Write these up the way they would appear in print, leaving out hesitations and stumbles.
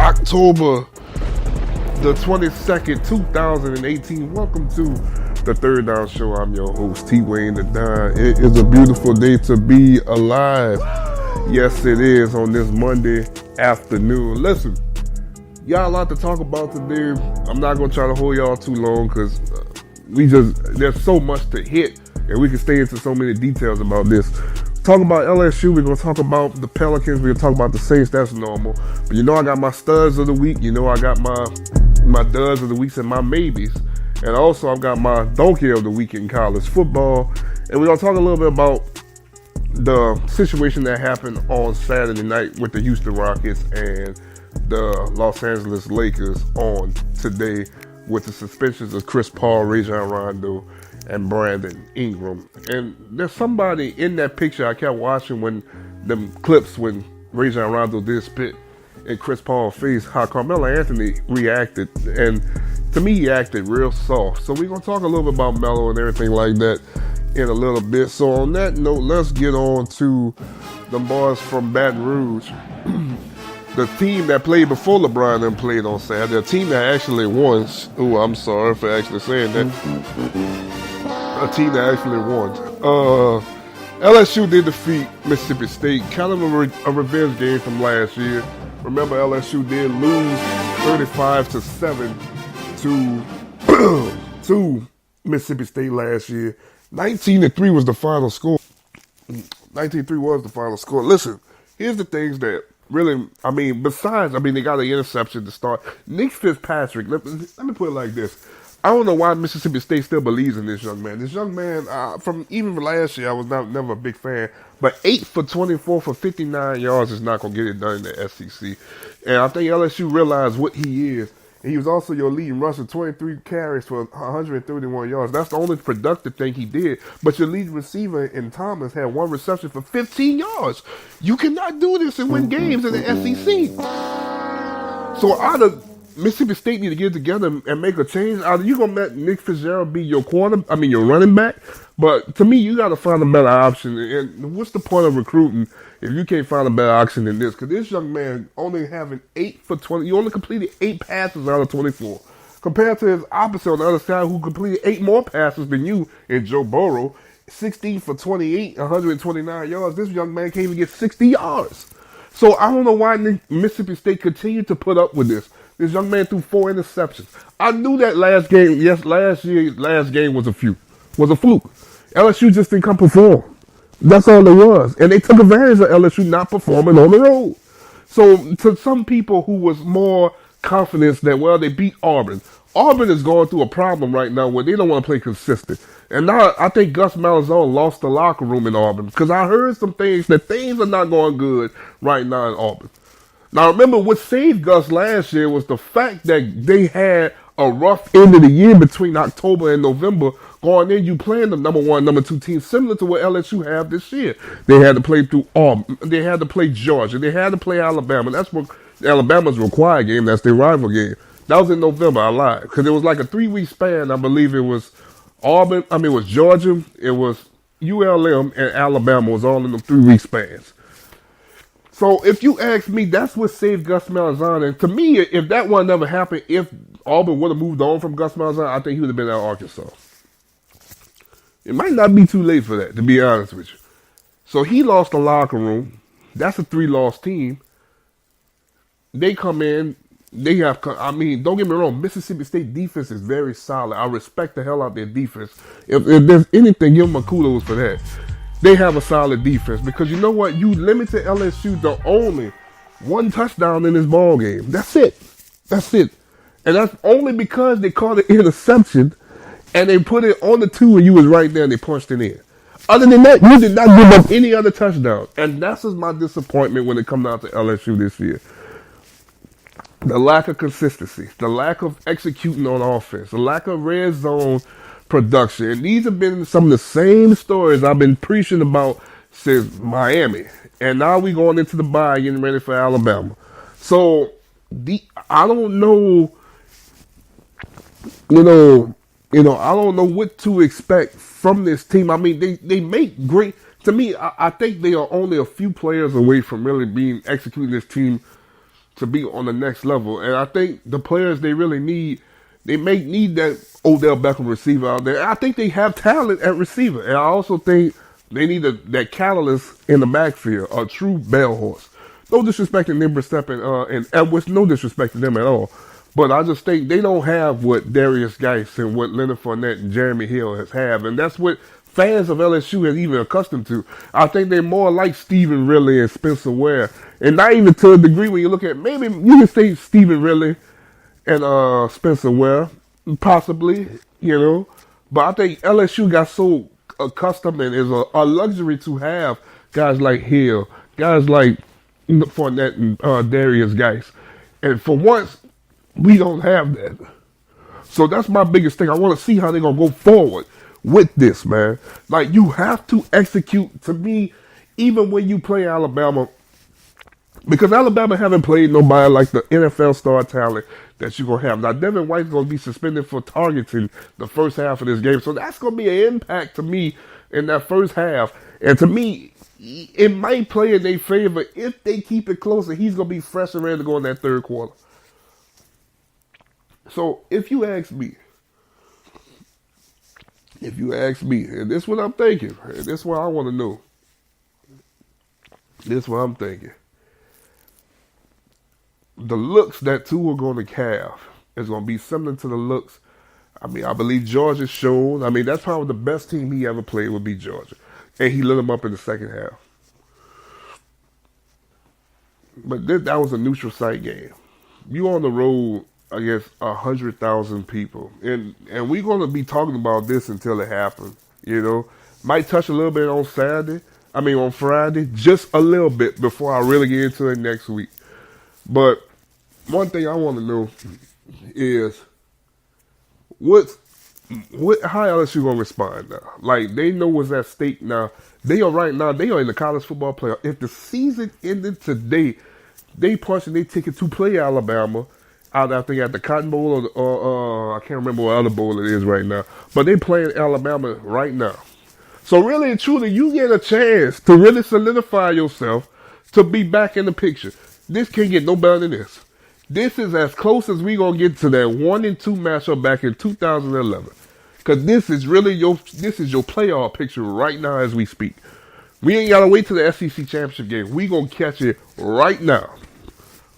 October the 22nd, 2018. Welcome to the Third Down Show. I'm your host, T. Wayne the Don. It is a beautiful day to be alive. Yes, it is on this Monday afternoon. Listen, y'all a lot to talk about today. I'm not going to try to hold y'all too long because there's so much to hit and we can stay into so many details about this. Talk about LSU, we're going to talk about the Pelicans, we're going to talk about the Saints, that's normal. But you know I got my studs of the week, you know I got my duds of the weeks and my maybes. And also I've got my donkey of the week in college football. And we're going to talk a little bit about the situation that happened on Saturday night with the Houston Rockets and the Los Angeles Lakers on today with the suspensions of Chris Paul, Rajon Rondo, and Brandon Ingram. And there's somebody in that picture I kept watching when them clips when Rajon Rondo did spit in Chris Paul's face, how Carmelo Anthony reacted. And to me, he acted real soft. So we're going to talk a little bit about Melo and everything like that in a little bit. So on that note, let's get on to the boys from Baton Rouge. The team that played before LeBron and played on Saturday, a team that actually won. Oh, I'm sorry for actually saying that. A team that actually won. LSU did defeat Mississippi State, kind of a revenge game from last year. Remember, LSU did lose 35-7 to Mississippi State last year. 19-3 was the final score. 19-3 was the final score. Listen, here's the things that really, besides, they got an interception to start. Nick Fitzpatrick, let me put it like this. I don't know why Mississippi State still believes in this young man. This young man, from even last year, I was never a big fan. But 8 for 24 for 59 yards is not going to get it done in the SEC. And I think LSU realized what he is. And he was also your leading rusher, 23 carries for 131 yards. That's the only productive thing he did. But your leading receiver in Thomas had one reception for 15 yards. You cannot do this and win games in the SEC. So out of Mississippi State need to get together and make a change. Either you gonna let Nick Fitzgerald be your your running back, but to me, you got to find a better option. And what's the point of recruiting if you can't find a better option than this? Because this young man only having 8 for 20, you only completed 8 passes out of 24, compared to his opposite on the other side who completed 8 more passes than you in Joe Burrow, 16 for 28, 129 yards. This young man can't even get 60 yards. So I don't know why Mississippi State continued to put up with this. This young man threw 4 interceptions. I knew that last year's last game was a fluke. LSU just didn't come perform. That's all it was. And they took advantage of LSU not performing on the road. So to some people who was more confident that, they beat Auburn. Auburn is going through a problem right now where they don't want to play consistent. And now I think Gus Malzahn lost the locker room in Auburn because I heard some things that things are not going good right now in Auburn. Now, remember, what saved Gus last year was the fact that they had a rough end of the year between October and November. Going in, you playing the number 1, number 2 team, similar to what LSU have this year. They had to play through Auburn. They had to play Georgia. They had to play Alabama. That's what Alabama's required game. That's their rival game. That was in November. I lied. Because it was like a 3-week span. I believe it was Auburn. It was Georgia. It was ULM and Alabama was all in the 3-week spans. So if you ask me, that's what saved Gus Malzahn. And to me, if that one never happened, if Auburn would have moved on from Gus Malzahn, I think he would have been at Arkansas. It might not be too late for that, to be honest with you. So he lost the locker room. That's a 3-loss team. They come in. They have, don't get me wrong, Mississippi State defense is very solid. I respect the hell out of their defense. If there's anything, give them a kudos for that. They have a solid defense because you know what? You limited LSU to only 1 touchdown in this ball game. That's it. And that's only because they called it interception and they put it on the 2 and you was right there and they punched it in. Other than that, you did not give up any other touchdown. And that's just my disappointment when it comes down to LSU this year. The lack of consistency, the lack of executing on offense, the lack of red zone production. And these have been some of the same stories I've been preaching about since Miami. And now we going into the bye, getting ready for Alabama. So I don't know, I don't know what to expect from this team. They make great, to me, I think they are only a few players away from really executing this team to be on the next level. And I think the players they really need, they may need that Odell Beckham receiver out there. I think they have talent at receiver. And I also think they need that catalyst in the backfield, a true bell horse. No disrespect to Nimber Stepping and Edwards, no disrespect to them at all. But I just think they don't have what Darius Geis and what Leonard Fournette and Jeremy Hill has have. And that's what fans of LSU have even accustomed to. I think they're more like Stephen Ridley and Spencer Ware. And not even to a degree when you look at, maybe you can say Stephen Ridley and Spencer Ware, possibly, you know. But I think LSU got so accustomed and is a luxury to have guys like Hill, guys like Fournette and Darius Geis. And for once, we don't have that. So that's my biggest thing. I want to see how they're going to go forward with this, man. Like, you have to execute, to me, even when you play Alabama, because Alabama haven't played nobody like the NFL star talent that you're going to have. Now, Devin White's going to be suspended for targeting the first half of this game. So that's going to be an impact to me in that first half. And to me, it might play in their favor if they keep it close and he's going to be fresh and ready to go in that third quarter. So if you ask me, and this is what I'm thinking, and this is what I want to know, this is what I'm thinking. The looks that two are going to have is going to be similar to the looks. I mean, I believe Georgia's shown. I mean, that's probably the best team he ever played would be Georgia. And he lit them up in the second half. But that was a neutral site game. You on the road against 100,000 people. And we're going to be talking about this until it happens, you know. Might touch a little bit on on Friday, just a little bit before I really get into it next week. But one thing I want to know is how LSU going to respond now? Like, they know what's at stake now. They are in the college football playoff. If the season ended today, they punching their ticket to play Alabama out, I think, at the Cotton Bowl or I can't remember what other bowl it is right now. But they playing Alabama right now. So really and truly, you get a chance to really solidify yourself to be back in the picture. This can't get no better than this. This is as close as we gonna get to that 1-2 matchup back in 2011. Cause this is your playoff picture right now as we speak. We ain't gotta wait till the SEC championship game. We gonna catch it right now,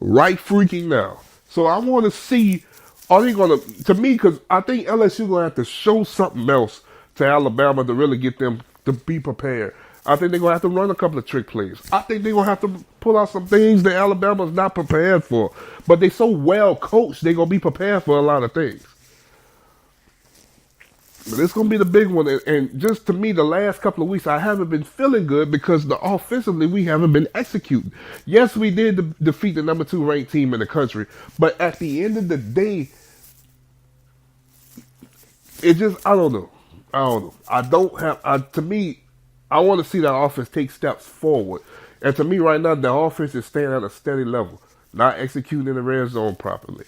right freaking now. So I want to see, are they gonna? To me, because I think LSU gonna have to show something else to Alabama to really get them to be prepared. I think they're going to have to run a couple of trick plays. I think they're going to have to pull out some things that Alabama's not prepared for. But they're so well coached, they're going to be prepared for a lot of things. But it's going to be the big one. And just to me, the last couple of weeks, I haven't been feeling good because offensively, we haven't been executing. Yes, we did defeat the number 2 ranked team in the country. But at the end of the day, it just, I don't know. To me, I want to see that offense take steps forward. And to me right now, the offense is staying at a steady level, not executing in the red zone properly,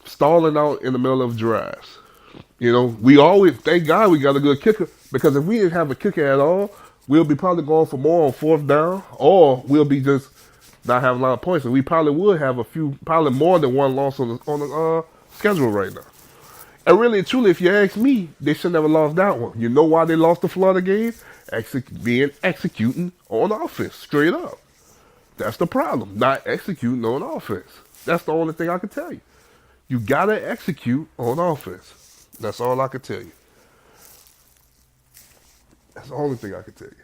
stalling out in the middle of drives. You know, we always, thank God we got a good kicker, because if we didn't have a kicker at all, we'll be probably going for more on fourth down, or we'll be just not having a lot of points. And we probably would have probably more than one loss on the schedule right now. And really, truly, if you ask me, they should never lost that one. You know why they lost the Florida game? Executing on offense, straight up. That's the problem, not executing on offense. That's the only thing I can tell you. You got to execute on offense. That's all I can tell you. That's the only thing I can tell you.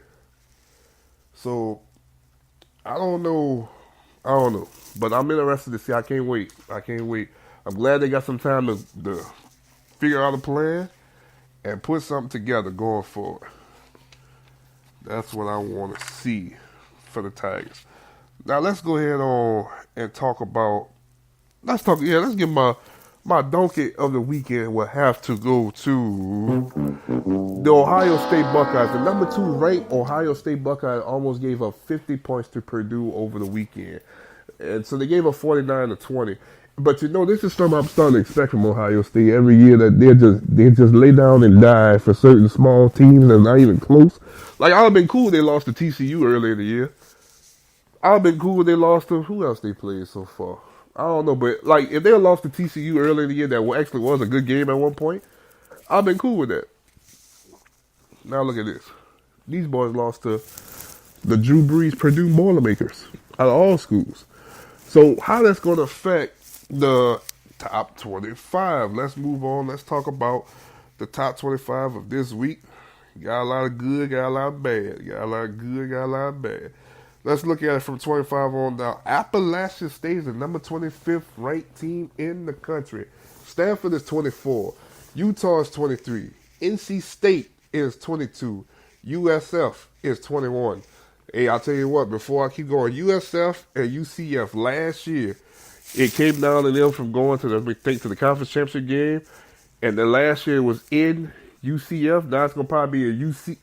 So, I don't know. But I'm interested to see. I can't wait. I'm glad they got some time to figure out a plan and put something together going forward. That's what I want to see for the Tigers. Now let's go ahead on and talk about. Let's give my donkey of the weekend will have to go to the Ohio State Buckeyes. The number 2 ranked Ohio State Buckeyes almost gave up 50 points to Purdue over the weekend, and so they gave up 49-20. But you know, this is something I'm starting to expect from Ohio State every year, that they just lay down and die for certain small teams that are not even close. Like, I'd have been cool they lost to TCU earlier in the year. I've been cool when they lost to who else they played so far. I don't know, but like if they had lost to TCU earlier in the year, that actually was a good game at one point. I've been cool with that. Now look at this. These boys lost to the Drew Brees Purdue Boilermakers out of all schools. So how that's going to affect the top 25? Let's move on. Let's talk about the top 25 of this week. Got a lot of good, got a lot of bad. Got a lot of good, got a lot of bad. Let's look at it from 25 on down. Appalachian State is the number 25th ranked team in the country. Stanford is 24. Utah is 23. NC State is 22. USF is 21. Hey, I'll tell you what, before I keep going, USF and UCF last year, it came down to them from going to the conference championship game, and the last year was in UCF. Now it's going to probably be a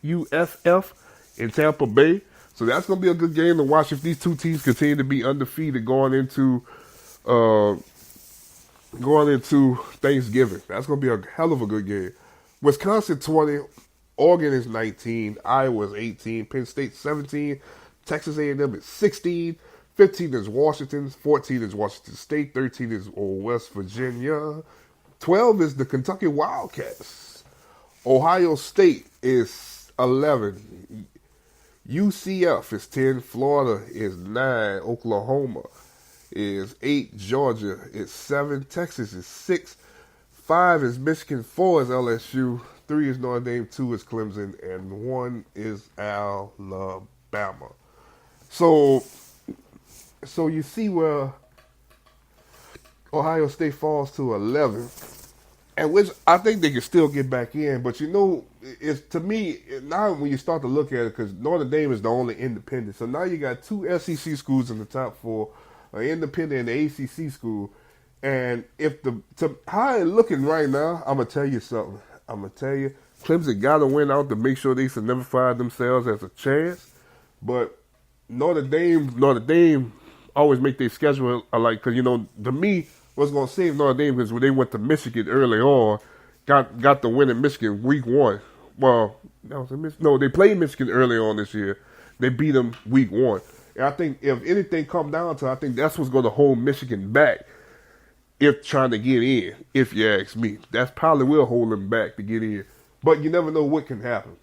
USF in Tampa Bay. So that's going to be a good game to watch if these two teams continue to be undefeated going into Thanksgiving. That's going to be a hell of a good game. Wisconsin 20, Oregon is 19, Iowa is 18, Penn State 17, Texas A&M is 16, 15 is Washington, 14 is Washington State, 13 is West Virginia, 12 is the Kentucky Wildcats. Ohio State is 11. UCF is 10. Florida is 9. Oklahoma is 8. Georgia is 7. Texas is 6. 5 is Michigan. 4 is LSU. 3 is Notre Dame. 2 is Clemson. And 1 is Alabama. So you see where Ohio State falls to 11. And which I think they can still get back in, but it's to me now when you start to look at it, because Notre Dame is the only independent. So now you got 2 SEC schools in the top 4, an independent and the ACC school. And how it's looking right now, I'm gonna tell you something. I'm gonna tell you, Clemson got to win out to make sure they solidify themselves as a chance. But Notre Dame always make their schedule like, because to me, what's going to save Notre Dame is when they went to Michigan early on, got the win in Michigan week 1. Well, they played Michigan early on this year. They beat them week 1. And I think if anything come down to, I think that's what's going to hold Michigan back if trying to get in, if you ask me. That's probably will hold them back to get in. But you never know what can happen.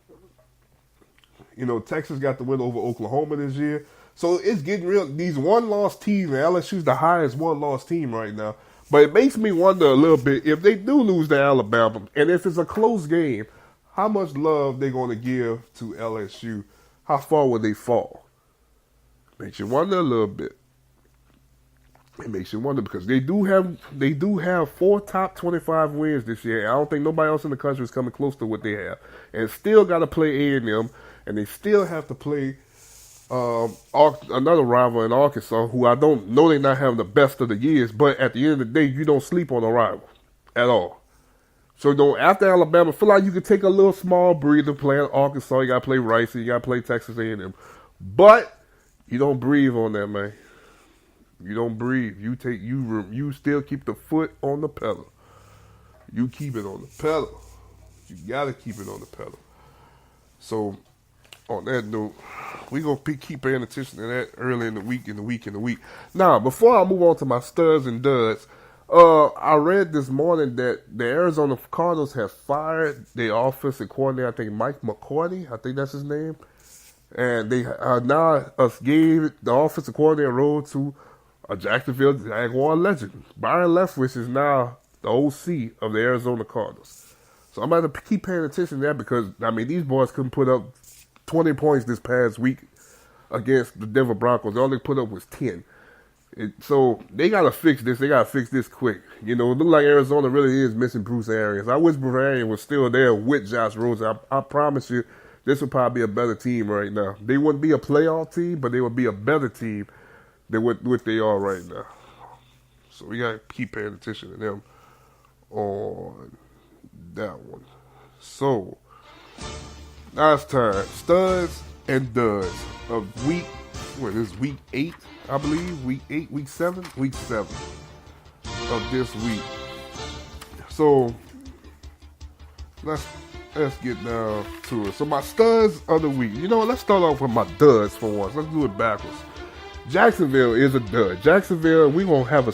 Texas got the win over Oklahoma this year. So it's getting real. These one-loss teams, and LSU's the highest one-loss team right now. But it makes me wonder a little bit, if they do lose to Alabama, and if it's a close game, how much love they're going to give to LSU? How far will they fall? Makes you wonder a little bit. It makes you wonder because they do have 4 top 25 wins this year. I don't think nobody else in the country is coming close to what they have, and still got to play A&M, and they still have to play another rival in Arkansas, who I don't know they're not having the best of the years, but at the end of the day, you don't sleep on a rival at all. So after Alabama, feel like you could take a little small breather playing Arkansas. You got to play Rice, you got to play Texas A&M, but you don't breathe on that, man. You don't breathe. You still keep the foot on the pedal. You keep it on the pedal. You got to keep it on the pedal. So on that note, we're going to keep paying attention to that early in the week. Now, before I move on to my studs and duds, I read this morning that the Arizona Cardinals have fired their offensive coordinator, I think Mike McCarthy, I think that's his name. And they now gave the offensive coordinator role to a Jacksonville Jaguar legend. Byron Leftwich is now the OC of the Arizona Cardinals. So I'm going to keep paying attention to that because, these boys couldn't put up 20 points this past week against the Denver Broncos. All they put up was 10. So they got to fix this. They got to fix this quick. It looks like Arizona really is missing Bruce Arians. I wish Bruce Arians was still there with Josh Rosen. I promise you, this would probably be a better team right now. They wouldn't be a playoff team, but they would be a better team than what they are right now. So we got to keep paying attention to them on that one. So now it's time. Studs and duds of week 8, I believe. Week 7 of this week. So let's get down to it. So my studs of the week. Let's start off with my duds for once. Let's do it backwards. Jacksonville is a dud. Jacksonville, we won't have a